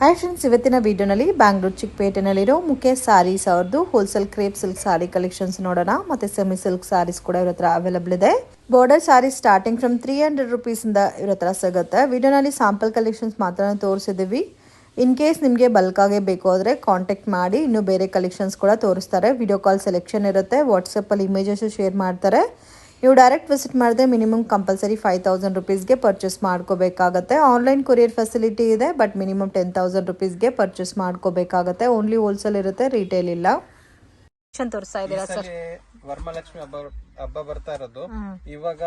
Hi friends, ಇವತ್ತಿನ ವಿಡಿಯೋನಲ್ಲಿ ಬ್ಯಾಂಗ್ಳೂರ್ ಚಿಕ್ಕಪೇಟೆನಲ್ಲಿರೋ ಮುಖೇಶ್ ಸಾರೀಸ್ ಅವ್ರದ್ದು ಹೋಲ್ಸೇಲ್ ಕ್ರೇಪ್ ಸಿಲ್ಕ್ ಸಾರಿ ಕಲೆಕ್ಷನ್ಸ್ ನೋಡೋಣ. ಮತ್ತೆ ಸೆಮಿ ಸಿಲ್ಕ್ ಸಾರೀಸ್ ಕೂಡ ಇವ್ರ ಹತ್ರ ಅವೈಲಬಲ್ ಇದೆ. Border sarees starting from 300 rupees ಇಂದ ಇವ್ರ ಹತ್ರ ಸಿಗುತ್ತೆ. ವಿಡಿಯೋನಲ್ಲಿ ಸ್ಯಾಂಪಲ್ ಕಲೆಕ್ಷನ್ಸ್ ಮಾತ್ರ ತೋರಿಸಿದ್ದೀವಿ. ಇನ್ ಕೇಸ್ ನಿಮಗೆ ಬಲ್ಕ್ ಆಗಿ ಬೇಕು ಆದರೆ ಕಾಂಟ್ಯಾಕ್ಟ್ ಮಾಡಿ, ಇನ್ನು ಬೇರೆ ಕಲೆಕ್ಷನ್ಸ್ ಕೂಡ ತೋರಿಸ್ತಾರೆ. ವಿಡಿಯೋ ಕಾಲ್ ಸೆಲೆಕ್ಷನ್ ಇರುತ್ತೆ, ವಾಟ್ಸಪ್ಪಲ್ಲಿ ಇಮೇಜಸ್ ಶೇರ್ ಮಾಡ್ತಾರೆ. ನೀವು ಡೈರೆಕ್ಟ್ ವಿಸಿಟ್ ಮಾಡಿದ್ರೆ ಮಿನಿಮಮ್ ಕಂಪಲ್ಸರಿ 5000 ರುಪೀಸ್ಗೆ ಪರ್ಚೇಸ್ ಮಾಡ್ಕೋಬೇಕಾಗತ್ತೆ. ಆನ್ಲೈನ್ ಕೊರಿಯರ್ ಫೆಸಿಲಿಟಿ ಇದೆ, ಬಟ್ ಮಿನಿಮಮ್ 10,000 ರುಪೀಸ್ಗೆ ಪರ್ಚೇಸ್ ಮಾಡ್ಕೋಬೇಕಾಗತ್ತೆ. ಓನ್ಲಿ ಹೋಲ್ಸೇಲ್ ಇರುತ್ತೆ, ರಿಟೇಲ್ ಇಲ್ಲ. ತೋರಿಸ್ತಾ ಇದ್ದೀರಾ ಸರ್? ವರಮಹಾಲಕ್ಷ್ಮಿ ಹಬ್ಬ ಬರ್ತಾ ಇರೋದು. ಇವಾಗ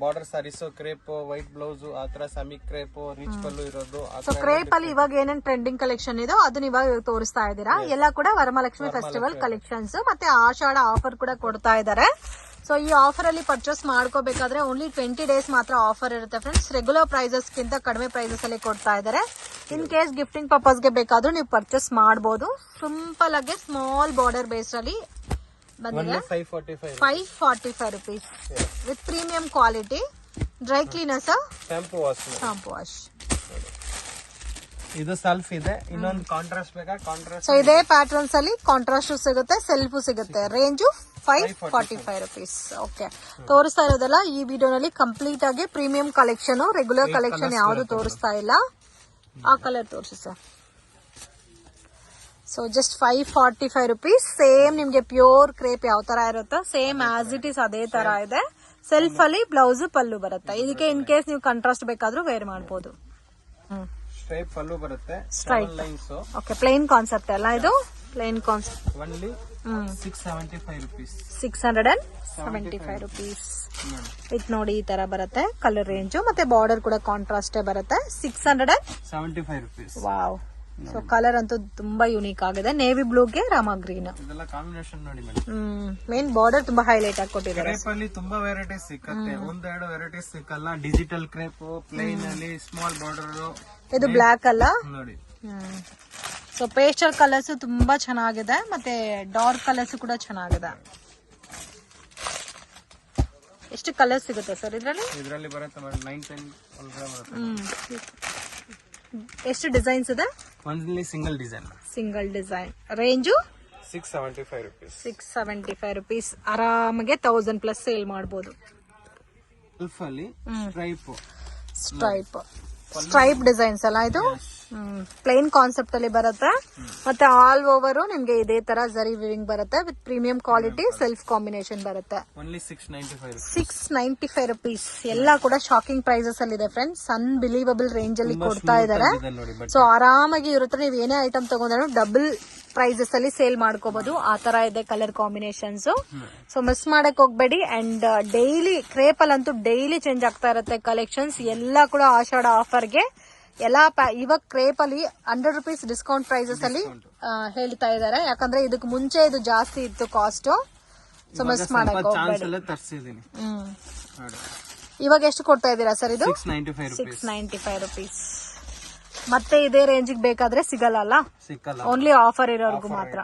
border sarees, crepe, white blouse, ಆತರ ಸೆಮಿ ಕ್ರೇಪ್, ರಿಚ್ ಪಲ್ಲು ಇರೋದು. ಸೊ ಕ್ರೇಪ್ ಅಲ್ಲಿ ಇವಾಗ ಏನೇನ್ ಟ್ರೆಂಡಿಂಗ್ ಕಲೆಕ್ಷನ್ ಇದೋ ಅದನ್ನ ಇವಾಗ ತೋರಿಸ್ತಾ ಇದ್ದೀರಾ. ಎಲ್ಲ ಕೂಡ ವರಮಹಾಲಕ್ಷ್ಮಿ ಫೆಸ್ಟಿವಲ್ ಕಲೆಕ್ಷನ್ಸ್ ಮತ್ತೆ ಆಷಾಢ ಆಫರ್ ಕೂಡ ಕೊಡ್ತಾ ಇದ್ದಾರೆ. ಸೊ ಈ ಆಫರ್ ಅಲ್ಲಿ ಪರ್ಚೇಸ್ ಮಾಡ್ಕೋಬೇಕಾದ್ರೆ ಓನ್ಲಿ 20 ಡೇಸ್ ಮಾತ್ರ ಆಫರ್ ಇರುತ್ತೆ ಫ್ರೆಂಡ್ಸ್. ರೆಗ್ಯುಲರ್ ಪ್ರೈಸಸ್ ಗಿಂತ ಕಡಿಮೆ ಪ್ರೈಸಸ್ ಅಲ್ಲಿ ಕೊಡ್ತಾ ಇದ್ದಾರೆ. ಇನ್ ಕೇಸ್ ಗಿಫ್ಟಿಂಗ್ ಪರ್ಪಸ್ ಗೆ ಬೇಕಾದ್ರೂ ನೀವು ಪರ್ಚೇಸ್ ಮಾಡಬಹುದು. ಸಿಂಪಲ್ ಆಗಿ ಸ್ಮಾಲ್ ಬಾರ್ಡರ್ ಬೇಸ್ ಅಲ್ಲಿ ಬಂದಿದೆ. 545 rupees with premium quality. Dry cleaners, shampoo wash. ಇದು ಸೆಲ್ಫ್ ಇದೆ. ಇನ್ನೊಂದು ಕಾಂಟ್ರಾಸ್ಟ್ ಬೇಕಾ? ಕಾಂಟ್ರಾಸ್ಟ್. ಸೊ ಇದೇ ಪ್ಯಾಟರ್ನ್ಸ್ ಅಲ್ಲಿ ಕಾಂಟ್ರಾಸ್ಟ್ ಸಿಗುತ್ತೆ, ಸೆಲ್ಫ್ ಸಿಗುತ್ತೆ. Range 545 rupees. ಓಕೆ, ತೋರಿಸ್ತಾ ಇರೋದಲ್ಲ ಈ ವಿಡಿಯೋನಲ್ಲಿ ಕಂಪ್ಲೀಟ್ ಆಗಿ ಪ್ರೀಮಿಯಂ ಕಲೆಕ್ಷನ್. ರೆಗ್ಯುಲರ್ ಕಲೆಕ್ಷನ್ ಯಾವುದು ತೋರಿಸ್ತಾ ಇಲ್ಲ. ಆ ಕಲರ್ ತೋರಿಸಿ sir. So just 545 rupees. Same ನಿಮ್ಗೆ ಪ್ಯೂರ್ ಕ್ರೇಪ್ ಯಾವ ತರ ಇರುತ್ತೋ ಸೇಮ್ ಆಸ್ ಇಟ್ ಇಸ್ ಅದೇ ತರ ಇದೆ. ಸೆಲ್ಫ್ ಅಲ್ಲಿ ಬ್ಲೌಸ್ ಪಲ್ಲು ಬರುತ್ತೆ. ಇದಕ್ಕೆ ಇನ್ ಕೇಸ್ ನೀವು ಕಾಂಟ್ರಾಸ್ಟ್ ಬೇಕಾದ್ರೂ ವೇರ್ ಮಾಡಬಹುದು. ಸ್ಟ್ರೈಪ್ ಪಲ್ಲು ಬರುತ್ತೆ. ಓಕೆ, ಪ್ಲೇನ್ ಕಾನ್ಸೆಪ್ಟ್ ಅಲ್ಲ ಇದು? Plain concept. Only 675 rupees. 675 rupees with ನೋಡಿ ಈ ತರ ಬರುತ್ತೆ ಕಲರ್ ರೇಂಜ್. ಮತ್ತೆ ಬಾರ್ಡರ್ ಕೂಡ ಕಾಂಟ್ರಾಸ್ಟ್ ಬರುತ್ತೆ. 675 ರುಪೀಸ್. ವಾವ್. ಸೊ ಕಲರ್ ಅಂತೂ ತುಂಬಾ ಯೂನಿಕ್ ಆಗಿದೆ. ನೇವಿ ಬ್ಲೂಗೆ ರಾಮ ಗ್ರೀನ್. ಇದೆಲ್ಲ ಕಾಂಬಿನೇಷನ್ ನೋಡಿ ಮೇಡಂ. ಮೇನ್ ಬಾರ್ಡರ್ ತುಂಬಾ ಹೈಲೈಟ್ ಆಗಿ ಕೊಟ್ಟಿದ್ದಾರೆ. ಕ್ರೇಪ್ ಅಲ್ಲಿ ತುಂಬಾ ವೆರೈಟೀಸ್ ಸಿಕ್ಕತ್ತೆ. ಒಂದೆರಡು ವೆರೈಟೀಸ್ ಸಿಕ್ಕಲ್ಲ. ಡಿಜಿಟಲ್ ಕ್ರೇಪ್, ಪ್ಲೇನ್ ಅಲ್ಲಿ ಸ್ಮಾಲ್ ಬಾರ್ಡರ್. ಇದು ಬ್ಲಾಕ್ ಅಲ್ಲ ನೋಡಿ. ಸೊ ಪೇಸ್ಟಲ್ ಕಲರ್ಸ್ ತುಂಬಾ ಚೆನ್ನಾಗಿದೆ. ಮತ್ತೆ ಡಾರ್ಕ್ ಕಲರ್ಸ್ ಕೂಡ ಚೆನ್ನಾಗಿದೆ. ಎಷ್ಟು ಕಲರ್ ಸಿಗುತ್ತೆ ಸರ್ ಇದರಲ್ಲಿ? ಇದರಲ್ಲಿ ಬರುತ್ತೆ 9-10 ಬರುತ್ತೆ. ಎಷ್ಟು ಡಿಸೈನ್ಸ್ ಇದೆ? ಒಂದ್ಲಿ single design. Single design. Range 675 rupees. 675 rupees. ಆರಾಮಾಗೆ 1000 ಪ್ಲಸ್ ಸೇಲ್ ಮಾಡಬಹುದು. ಸೆಲ್ಫ್ ಅಲ್ಲಿ ಸ್ಟ್ರೈಪ್ ಡಿಸೈನ್ಸ್ ಅಲ್ಲ ಇದು? ಪ್ಲೇನ್ ಕಾನ್ಸೆಪ್ಟ್ ಅಲ್ಲಿ ಬರುತ್ತೆ. ಮತ್ತೆ ಆಲ್ ಓವರ್ ನಿಮ್ಗೆ ಇದೇ ತರ ಜರಿ ವಿವಿಂಗ್ ಬರುತ್ತೆ with premium quality. Self combination ಬರುತ್ತೆ. 695 ರುಪೀಸ್. ಎಲ್ಲ ಕೂಡ ಶಾಕಿಂಗ್ ಪ್ರೈಸಸ್ ಅಲ್ಲಿ ಇದೆ ಫ್ರೆಂಡ್ಸ್. ಅನ್ಬಿಲೀವಬಲ್ ರೇಂಜ್ ಅಲ್ಲಿ ಕೊಡ್ತಾ ಇದಾರೆ. ಸೊ ಆರಾಮಾಗಿ ಇರುತ್ತೆ. ನೀವು ಏನೇ ಐಟಮ್ ತಗೊಂಡ್ರು ಡಬಲ್ ಪ್ರೈಸಸ್ ಅಲ್ಲಿ ಸೇಲ್ ಮಾಡ್ಕೋಬಹುದು. ಆ ತರ ಇದೆ ಕಲರ್ ಕಾಂಬಿನೇಷನ್ಸ್. ಸೊ ಮಿಸ್ ಮಾಡಕ್ ಹೋಗ್ಬೇಡಿ. ಅಂಡ್ ಡೈಲಿ ಕ್ರೇಪ್ ಅಲ್ಲಂತೂ ಡೈಲಿ ಚೇಂಜ್ ಆಗ್ತಾ ಇರುತ್ತೆ ಕಲೆಕ್ಷನ್ಸ್. ಎಲ್ಲ ಕೂಡ ಆಷಾಢ ಆಫರ್ಗೆ ಎಲ್ಲ ಇವಾಗ ಕ್ರೇಪ್ ಅಲ್ಲಿ 100 ರುಪೀಸ್ ಡಿಸ್ಕೌಂಟ್ ಪ್ರೈಸಸ್ ಅಲ್ಲಿ ಹೇಳ್ತಾ ಇದಾರೆ. ಯಾಕಂದ್ರೆ ಇದಕ್ಕೆ ಮುಂಚೆ ಇದು ಜಾಸ್ತಿ ಇತ್ತು ಕಾಸ್ಟ್. ಸೊ ಮಿಸ್ ಮಾಡಕ್ ಹೋಗ್ಬೇಡಿ. ಇವಾಗ ಎಷ್ಟು ಕೊಡ್ತಾ ಇದ್ದೀರಾ ಸರ್ ಇದು? 695 ರುಪೀಸ್. ಮತ್ತೆ ಇದೇ ರೇಂಜ್ ಬೇಕಾದ್ರೆ ಸಿಗಲ್ಲ ಅಲ್ಲ? ಓನ್ಲಿ ಆಫರ್ ಇರೋರ್ಗು ಮಾತ್ರ.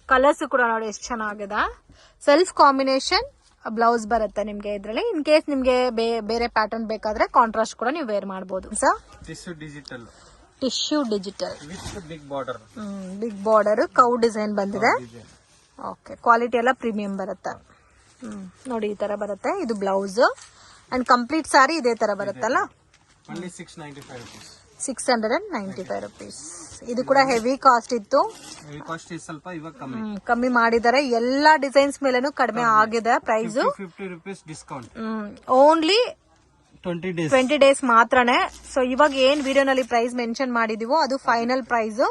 ಕಲರ್ಸ್ ಕೂಡ ನೋಡಿ ಎಷ್ಟು ಚೆನ್ನಾಗಿದೆ. ಸೆಲ್ಫ್ ಕಾಂಬಿನೇಷನ್ ಬ್ಲೌಸ್ ಬರುತ್ತೆ ನಿಮ್ಗೆ ಇದ್ರಲ್ಲಿ. ಇನ್ ಕೇಸ್ ನಿಮ್ಗೆ ಬೇರೆ ಪ್ಯಾಟರ್ನ್ ಬೇಕಾದ್ರೆ ಕಾಂಟ್ರಾಸ್ಟ್ ಕೂಡ ನೀವು ವೇರ್ ಮಾಡಬಹುದು sir. Tissue digital big border ಕೌ ಡಿಸೈನ್ ಬಂದಿದೆ. ಓಕೆ, ಕ್ವಾಲಿಟಿ ಎಲ್ಲ ಪ್ರೀಮಿಯಂ ಬರುತ್ತೆ. ನೋಡಿ ಈ ತರ ಬರುತ್ತೆ. ಇದು ಬ್ಲೌಸ್ ಅಂಡ್ ಕಂಪ್ಲೀಟ್ ಸಾರಿ ಇದೇ ತರ ಬರುತ್ತಲ್ಲ. 695 ರುಪೀಸ್. ಇದು ಕೂಡ ಹೆವಿ ಕಾಸ್ಟ್ ಇತ್ತು, ಸ್ವಲ್ಪ ಇವಾಗ ಕಮ್ಮಿ ಮಾಡಿದ್ದಾರೆ. ಎಲ್ಲಾ ಡಿಸೈನ್ಸ್ ಮೇಲೆನೂ ಕಡಿಮೆ ಆಗಿದೆ price. 50 rupees discount. Only 20 days ಮಾತ್ರನೇ. ಸೊ ಇವಾಗ ಏನ್ ವಿಡಿಯೋನಲ್ಲಿ ಪ್ರೈಸ್ ಮೆನ್ಷನ್ ಮಾಡಿದೀವೋ ಅದು ಫೈನಲ್ ಪ್ರೈಸ್.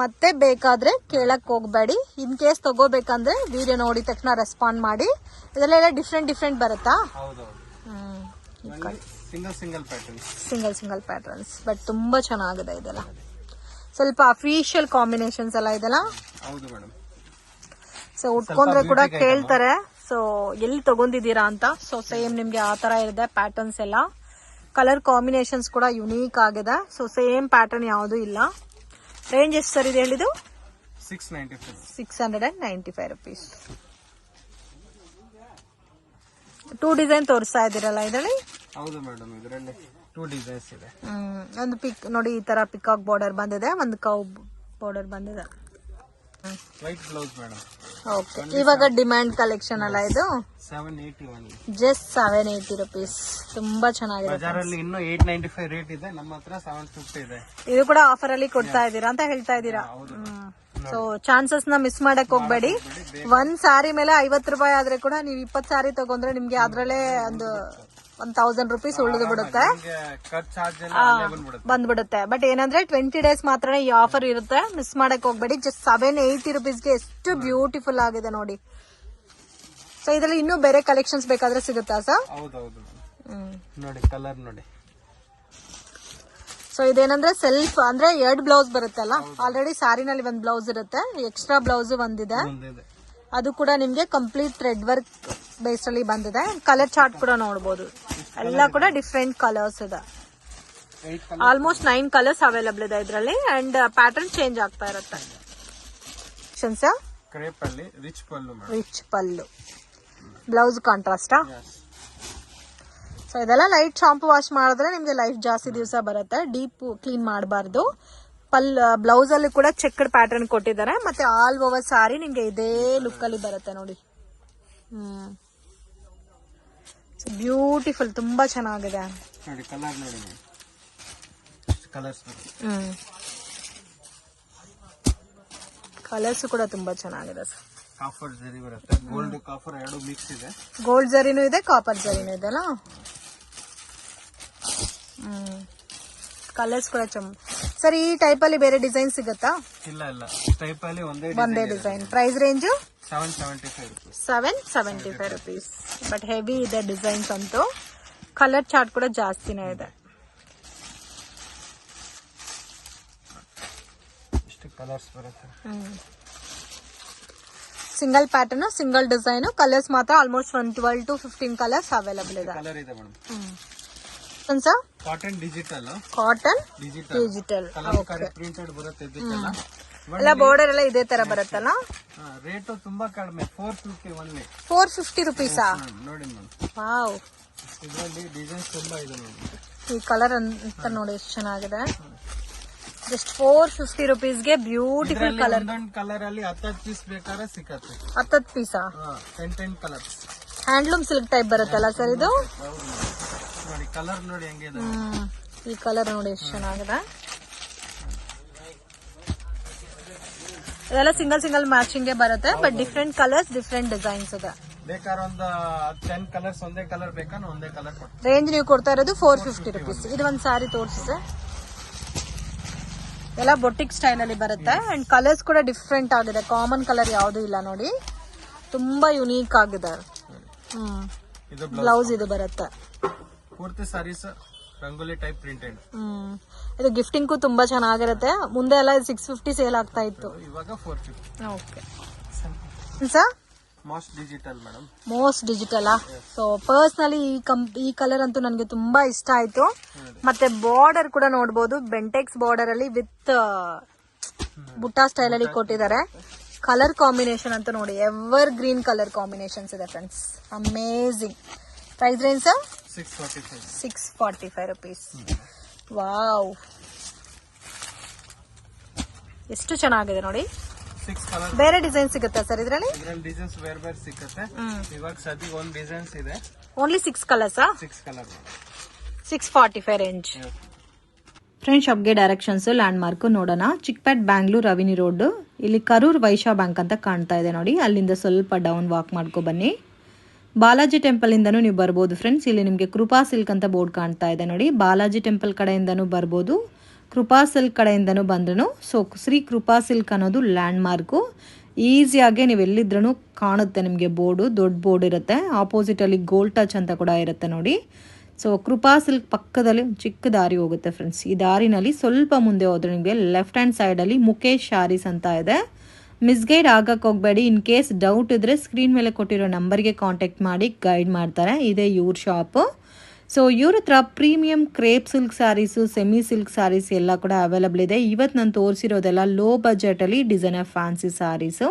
ಮತ್ತೆ ಬೇಕಾದ್ರೆ ಕೇಳಕ್ ಹೋಗ್ಬೇಡಿ. ಇನ್ ಕೇಸ್ ತಗೋಬೇಕಂದ್ರೆ ವಿಡಿಯೋ ನೋಡಿದ ತಕ್ಷಣ ರೆಸ್ಪಾಂಡ್ ಮಾಡಿ. ಇದರಲ್ಲೆಲ್ಲ ಡಿಫ್ರೆಂಟ್ ಬರುತ್ತಾ? ಸಿಂಗಲ್ ಪ್ಯಾಟರ್ನ್ಸ್ ಬಟ್ ತುಂಬಾ ಚೆನ್ನಾಗಿದೆ. ಇದೆಲ್ಲ ಸ್ವಲ್ಪ ಅಫಿಷಿಯಲ್ ಕಾಂಬಿನೇಷನ್ಸ್ ಎಲ್ಲ ಇದೆಲ್ಲ. ಸೊ ಉಟ್ಕೊಂಡ್ರೆ ಕೂಡ ಕೇಳ್ತಾರೆ ಸೊ ಎಲ್ಲಿ ತಗೊಂಡಿದ್ದೀರಾ ಅಂತ. ಸೊ ಸೇಮ್ ನಿಮ್ಗೆ ಆ ತರ ಇದೆ ಪ್ಯಾಟರ್ನ್ಸ್ ಎಲ್ಲ. ಕಲರ್ ಕಾಂಬಿನೇಷನ್ಸ್ ಕೂಡ ಯುನೀಕ್ ಆಗಿದೆ. ಸೊ ಸೇಮ್ ಪ್ಯಾಟರ್ನ್ ಯಾವುದು ಇಲ್ಲ. ರೇಂಜ್ ಎಷ್ಟು ಸರ್ ಇದೆ ಹೇಳಿದ್ದು? 695 ರುಪೀಸ್. 2 ಡಿಸೈನ್ ತೋರಿಸ್ತಾ ಇದ್ದೀರಲ್ಲ ಇದರಲ್ಲಿ? ಹೌದು ಮೇಡಮ್, ಇದರಲ್ಲಿ 2 ಡಿಸೈನ್ಸ್ ಇದೆ. ಒಂದು ಪಿಕ್ ನೋಡಿ, ಈ ತರ ಪಿಕಾಕ್ ಬಾರ್ಡರ್ ಬಂದಿದೆ, ಒಂದು ಕೌ ಬಾರ್ಡರ್ ಬಂದಿದೆ. White blouse madam. ಓಕೆ, ಇವಾಗ ಡಿಮ್ಯಾಂಡ್ ಕಲೆಕ್ಷನ್ ಅಲ್ಲ ಇದು. 780 only. Just 780 rupees. ತುಂಬಾ ಚೆನ್ನಾಗಿದೆ. ಬಜಾರಲ್ಲಿ ಇನ್ನೂ 895 ರೇಟ್ ಇದೆ, ನಮ್ಮ ಹತ್ರ 750 ಇದೆ. ಇದು ಕೂಡ ಆಫರ್ ಅಲ್ಲಿ ಕೊಡ್ತಾ ಇದ್ದೀರಾ ಅಂತ ಹೇಳ್ತಾ ಇದ್ದೀರಾ. ಸೊ ಚಾನ್ಸಸ್ ನ ಮಿಸ್ ಮಾಡಕ್ ಹೋಗ್ಬೇಡಿ. ಒಂದ್ ಸಾರಿ ಮೇಲೆ 50 ರೂಪಾಯಿ ಆದ್ರೆ ಕೂಡ ನೀವು 20 ಸಾರಿ ತಗೊಂಡ್ರೆ ನಿಮ್ಗೆ ಅದ್ರಲ್ಲೇ ಒಂದು 1000 rupees ಉಳಿದು ಬಿಡುತ್ತೆ, ಬಂದ್ಬಿಡುತ್ತೆ. ಬಟ್ ಏನಂದ್ರೆ 20 days ಮಾತ್ರ ಈ ಆಫರ್ ಇರುತ್ತೆ, ಮಿಸ್ ಮಾಡಕ್ ಹೋಗ್ಬೇಡಿ. ಜಸ್ಟ್ 780 rupeesಗೆ ಎಷ್ಟು ಬ್ಯೂಟಿಫುಲ್ ಆಗಿದೆ ನೋಡಿ. ಸೊ ಇದ್ರಲ್ಲಿ ಇನ್ನೂ ಬೇರೆ ಕಲೆಕ್ಷನ್ಸ್ ಬೇಕಾದ್ರೆ ಸಿಗುತ್ತಾ ಸರ್? ನೋಡಿ ಕಲರ್ ನೋಡಿ. ಸೊ ಇದೇನಂದ್ರೆ ಸೆಲ್ಫ್ ಅಂದ್ರೆ 2 ಬ್ಲೌಸ್ ಬರುತ್ತಲ್ಲ, ಆಲ್ರೆಡಿ ಸ್ಯಾರಿನಲ್ಲಿ 1 ಬ್ಲೌಸ್ ಇರುತ್ತೆ, ಎಕ್ಸ್ಟ್ರಾ ಬ್ಲೌಸ್ ಒಂದಿದೆ. ಅದು ಕೂಡ ನಿಮ್ಗೆ ಕಂಪ್ಲೀಟ್ ಥ್ರೆಡ್ ವರ್ಕ್ ಬೇಸ್ ಅಲ್ಲಿ ಬಂದಿದೆ. ಕಲರ್ ಚಾರ್ಟ್ ಕೂಡ ನೋಡಬಹುದು, ಎಲ್ಲ ಕೂಡ ಡಿಫ್ರೆಂಟ್ ಕಲರ್ಸ್ ಇದೆ. ಆಲ್ಮೋಸ್ಟ್ 9 ಕಲರ್ಸ್ ಅವೈಲಬಲ್ ಇದೆ ಇದರಲ್ಲಿ, ಅಂಡ್ ಪ್ಯಾಟರ್ನ್ ಚೇಂಜ್ ಆಗ್ತಾ ಇರುತ್ತೆ. ರಿಚ್ ಪಲ್ಲು, ಬ್ಲೌಸ್ ಕಾಂಟ್ರಾಸ್ಟಾ. ಸೊ ಇದೆಲ್ಲ ಲೈಟ್ ಶಾಂಪು ವಾಶ್ ಮಾಡಿದ್ರೆ ನಿಮ್ಗೆ ಲೈಫ್ ಜಾಸ್ತಿ ದಿವಸ ಬರುತ್ತೆ. ಡೀಪ್ ಕ್ಲೀನ್ ಮಾಡಬಾರ್ದು. ಬ್ಲೌಸ್ ಅಲ್ಲಿ ಕೂಡ ಚೆಕ್ಡ್ ಪ್ಯಾಟರ್ನ್ ಕೊಟ್ಟಿದ್ದಾರೆ, ಮತ್ತೆ ಆಲ್ ಓವರ್ ಸಾರಿ ನಿಮ್ಗೆ ಇದೇ ಲುಕ್ ಅಲ್ಲಿ ಬರುತ್ತೆ ನೋಡಿ. ಬ್ಯೂಟಿಫುಲ್, ತುಂಬಾ ಚೆನ್ನಾಗಿದೆ. ಕಲರ್ಸ್ ಕೂಡ ತುಂಬಾ ಚೆನ್ನಾಗಿದೆ ಸರ್. ಕಾಪರ್ ಜರಿ ಬರುತ್ತೆ, ಗೋಲ್ಡ್ ಕಾಪರ್ ಎರಡು ಮಿಕ್ಸ್ ಇದೆ. ಗೋಲ್ಡ್ ಜರಿನೂ ಇದೆ, ಕಾಪರ್ ಜರಿನೂ ಇದೆ ಅಲ್ಲ. ಕಲರ್ಸ್ ಕೂಡ ಸರ್. ಈ ಟೈಪ್ ಅಲ್ಲಿ ಬೇರೆ ಡಿಸೈನ್ ಸಿಗುತ್ತಾ? ಇಲ್ಲ, ಟೈಪ್ ಅಲ್ಲಿ ಒಂದೇ design. Price range 775 rupees. But heavy ಇದೆ ಡಿಸೈನ್ಸ್ ಅಂತೂ. ಕಲರ್ ಚಾರ್ಟ್ ಕೂಡ ಜಾಸ್ತಿನೇ ಇದೆ. ಕಲರ್ಸ್ ಬರುತ್ತೆ. Single pattern, single design. Colours ಮಾತ್ರ ಆಲ್ಮೋಸ್ಟ್ 12 to 15 ಕಲರ್ಸ್ ಅವೈಲಬಲ್ ಇದೆ. ಕಾಟನ್ ಡಿಜಿಟಲ್ ಪ್ರಿಂಟೆಡ್ ಬರುತ್ತೆ. ಎಲ್ಲ ಬಾರ್ಡರ್ ಎಲ್ಲ ಇದೇ ತರ ಬರುತ್ತಲ್ಲ. ರೇಟ್ ತುಂಬಾ ಕಡಿಮೆ, 450 rupees. ನೋಡಿ ವಾವ್, ಇದರಲ್ಲಿ ಡಿಸೈನ್ಸ್ ತುಂಬಾ ಇದೆ ನೋಡಿ. ಈ ಕಲರ್ ಅಂತ ನೋಡಿ ಎಷ್ಟು ಚೆನ್ನಾಗಿದೆ. ಜಸ್ಟ್ 450 rupeesಗೆ ಬ್ಯೂಟಿಫುಲ್ ಕಲರ್. ಕಲರ್ ಅಲ್ಲಿ 10 ಪೀಸ್ ಬೇಕಾದ್ರೆ ಸಿಕ್ಕತ್ತೆ. 10 ಪೀಸಾ? 10 ಕಲರ್ಸ್. ಹ್ಯಾಂಡ್ಲೂಮ್ ಸಿಲ್ಕ್ ಟೈಪ್ ಬರುತ್ತಲ್ಲ ಸರ್ ಇದು. ನೋಡಿ ಕಲರ್ ನೋಡಿ ಹೆಂಗಿದೆ. ಈ ಕಲರ್ ನೋಡಿ ಎಷ್ಟು ಚೆನ್ನಾಗಿದೆ. ಇದೆಲ್ಲ ಸಿಂಗಲ್ ಮ್ಯಾಚಿಂಗ್ ಬರುತ್ತೆ, but different colours, different designs ಇದೆ. ಬೇಕಾದ್ರೆ ಒಂದು 10 ಕಲರ್ಸ್ ಒಂದೇ ಕಲರ್ ಬೇಕಾದ್ರೆ ಒಂದೇ ಕಲರ್ ಕೊಡ್ತೀವಿ. ರೇಂಜ್ ನೀವು ಕೊಡ್ತಾ ಇರೋದು 450 rupees. ಇದು ಒಂದು ಸಾರಿ ತೋರಿಸಿದೆ. ಎಲ್ಲ ಬೊಟಿಕ್ ಸ್ಟೈಲ್ ಅಲ್ಲಿ ಬರುತ್ತೆ, ಅಂಡ್ ಕಲರ್ಸ್ ಕೂಡ ಡಿಫ್ರೆಂಟ್ ಆಗಿದೆ. ಕಾಮನ್ ಕಲರ್ ಯಾವ್ದು ಇಲ್ಲ ನೋಡಿ, ತುಂಬಾ ಯುನೀಕ್ ಆಗಿದೆ. ಬ್ಲೌಸ್ ಇದು ಬರುತ್ತೆ. ಪೂರ್ತಿ ಸಾರೀಸ್ ರಂಗೋಲಿ ಟೈಪ್ ಪ್ರಿಂಟೆಡ್. ಇದು ಗಿಫ್ಟಿಂಗ್ ತುಂಬಾ ಚೆನ್ನಾಗಿರುತ್ತೆ. ಮುಂದೆ ಎಲ್ಲ 650 ಸೇಲ್ ಆಗ್ತಾ ಇತ್ತು, ಇವಾಗ 450. Okay sir. Most digital. So personally ಈ ಕಲರ್ ಅಂತೂ ನನಗೆ ತುಂಬಾ ಇಷ್ಟ ಆಯ್ತು. ಮತ್ತೆ ಬಾರ್ಡರ್ ಕೂಡ ನೋಡಬಹುದು, ಬೆಂಟೆಕ್ಸ್ ಬಾರ್ಡರ್ ಅಲ್ಲಿ ವಿತ್ ಬುಟ್ಟಾ ಸ್ಟೈಲ್ ಅಲ್ಲಿ ಕೊಟ್ಟಿದ್ದಾರೆ. ಕಲರ್ ಕಾಂಬಿನೇಷನ್ ಅಂತ ನೋಡಿ, ಎವರ್ ಗ್ರೀನ್ ಕಲರ್ ಕಾಂಬಿನೇಷನ್ಸ್ ಇದೆ friends. Amazing. Price range sir? 645 rupees. Wow, ಎಷ್ಟು ಚೆನ್ನಾಗಿದೆ ನೋಡಿ. ಬೇರೆ ಡಿಸೈನ್ ಸಿಗುತ್ತೆ ಸರ್ ಇದರಲ್ಲಿ? ಡಿಸೈನ್ಸ್ ಬೇರೆ ಬೇರೆ ಸಿಗುತ್ತೆ. ಇವಾಗ ಸದ್ಯಕ್ಕೆ ಒಂದು ಡಿಸೈನ್ಸ್ ಇದೆ. Only 6 colours? 6 colour. 645 range. Friend ಶಾಪ್ಗೆ ಡೈರೆಕ್ಷನ್ಸ್ ಲ್ಯಾಂಡ್ ಮಾರ್ಕ್ ನೋಡೋಣ. ಚಿಕ್ಪೇಟ್, ಬ್ಯಾಂಗ್ಳೂರ್, ರವಿನಿ ರೋಡ್. ಇಲ್ಲಿ ಕರೂರ್ ವೈಶ್ಯ ಬ್ಯಾಂಕ್ ಅಂತ ಕಾಣ್ತಾ ಇದೆ ನೋಡಿ. ಅಲ್ಲಿಂದ ಸ್ವಲ್ಪ ಡೌನ್ ವಾಕ್ ಮಾಡ್ಕೊ ಬನ್ನಿ. ಬಾಲಾಜಿ ಟೆಂಪಲ್ ಇಂದನೂ ನೀವು ಬರ್ಬೋದು ಫ್ರೆಂಡ್ಸ್. ಇಲ್ಲಿ ನಿಮಗೆ ಕೃಪಾ ಸಿಲ್ಕ್ ಅಂತ ಬೋರ್ಡ್ ಕಾಣ್ತಾ ಇದೆ ನೋಡಿ. ಬಾಲಾಜಿ ಟೆಂಪಲ್ ಕಡೆಯಿಂದನೂ ಬರ್ಬೋದು, ಕೃಪಾ ಸಿಲ್ಕ್ ಕಡೆಯಿಂದನೂ ಬಂದ್ರೂ. ಸೊ ಶ್ರೀ ಕೃಪಾ ಸಿಲ್ಕ್ ಅನ್ನೋದು ಲ್ಯಾಂಡ್ ಮಾರ್ಕು. ಈಸಿಯಾಗಿ ನೀವು ಎಲ್ಲಿದ್ರೂ ಕಾಣುತ್ತೆ ನಿಮಗೆ ಬೋರ್ಡು. ದೊಡ್ಡ ಬೋರ್ಡ್ ಇರುತ್ತೆ. ಆಪೋಸಿಟ್ ಅಲ್ಲಿ ಗೋಲ್ಡ್ ಟಚ್ ಅಂತ ಕೂಡ ಇರುತ್ತೆ ನೋಡಿ. ಸೊ ಕೃಪಾ ಸಿಲ್ಕ್ ಪಕ್ಕದಲ್ಲಿ ಚಿಕ್ಕ ದಾರಿ ಹೋಗುತ್ತೆ ಫ್ರೆಂಡ್ಸ್. ಈ ದಾರಿನಲ್ಲಿ ಸ್ವಲ್ಪ ಮುಂದೆ ಹೋದ್ರೆ ನಿಮಗೆ ಲೆಫ್ಟ್ ಹ್ಯಾಂಡ್ ಸೈಡಲ್ಲಿ ಮುಖೇಶ್ ಶಾರೀಸ್ ಅಂತ ಇದೆ. ಮಿಸ್ಗೈಡ್ ಆಗಕ್ಕೆ ಹೋಗಬೇಡಿ. ಇನ್ ಕೇಸ್ ಡೌಟ್ ಇದ್ದರೆ ಸ್ಕ್ರೀನ್ ಮೇಲೆ ಕೊಟ್ಟಿರೋ ನಂಬರ್ಗೆ ಕಾಂಟ್ಯಾಕ್ಟ್ ಮಾಡಿ ಗೈಡ್ ಮಾಡ್ತಾರೆ. ಇದೇ ಇವ್ರ ಶಾಪು. ಸೊ ಇವ್ರ ಹತ್ರ premium crepe silk sarees, semi silk sarees ಎಲ್ಲ ಕೂಡ ಅವೈಲಬಲ್ ಇದೆ. ಇವತ್ತು ನಾನು ತೋರಿಸಿರೋದೆಲ್ಲ ಲೋ ಬಜೆಟಲ್ಲಿ ಡಿಸೈನರ್ ಫ್ಯಾನ್ಸಿ ಸ್ಯಾರೀಸು.